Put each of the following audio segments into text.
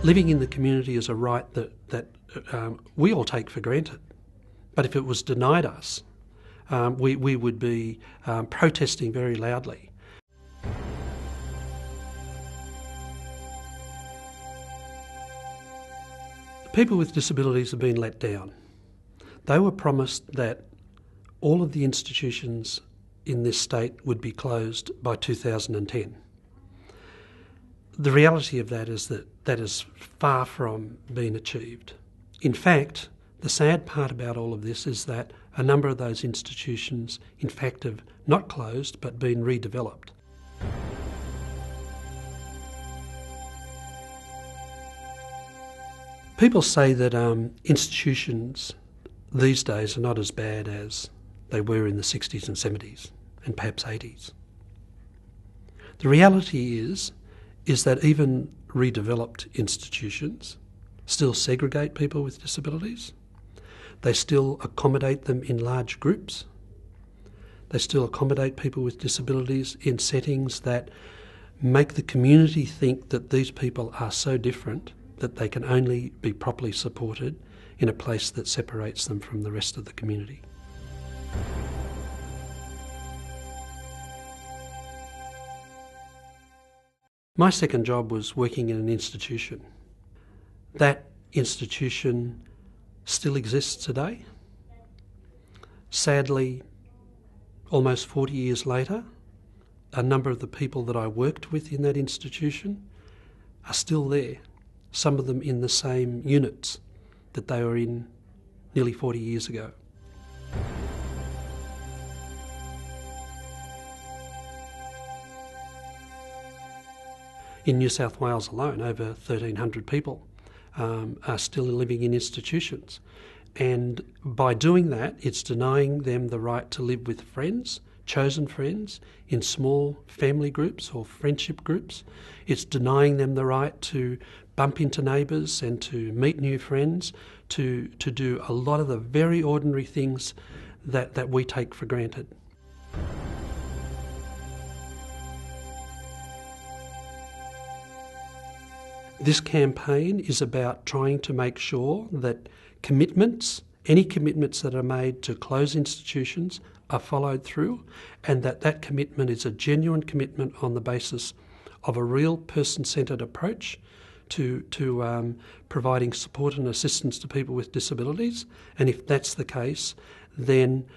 Living in the community is a right that we all take for granted. But if it was denied us, we would be protesting very loudly. People with disabilities have been let down. They were promised that all of the institutions in this state would be closed by 2010. The reality of that is that is far from being achieved. In fact, the sad part about all of this is that a number of those institutions, in fact, have not closed but been redeveloped. People say that institutions these days are not as bad as they were in the 60s and 70s and perhaps 80s. The reality is that even redeveloped institutions still segregate people with disabilities. They still accommodate them in large groups. They still accommodate people with disabilities in settings that make the community think that these people are so different that they can only be properly supported in a place that separates them from the rest of the community. My second job was working in an institution. That institution still exists today. Sadly, almost 40 years later, a number of the people that I worked with in that institution are still there, some of them in the same units that they were in nearly 40 years ago. In New South Wales alone, over 1,300 people are still living in institutions. And by doing that, it's denying them the right to live with friends, chosen friends, in small family groups or friendship groups. It's denying them the right to bump into neighbours and to meet new friends, to do a lot of the very ordinary things that we take for granted. This campaign is about trying to make sure that any commitments that are made to close institutions are followed through, and that commitment is a genuine commitment on the basis of a real person-centred approach to providing support and assistance to people with disabilities. And if that's the case, then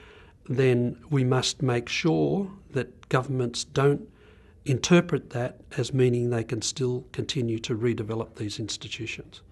we must make sure that governments don't interpret that as meaning they can still continue to redevelop these institutions.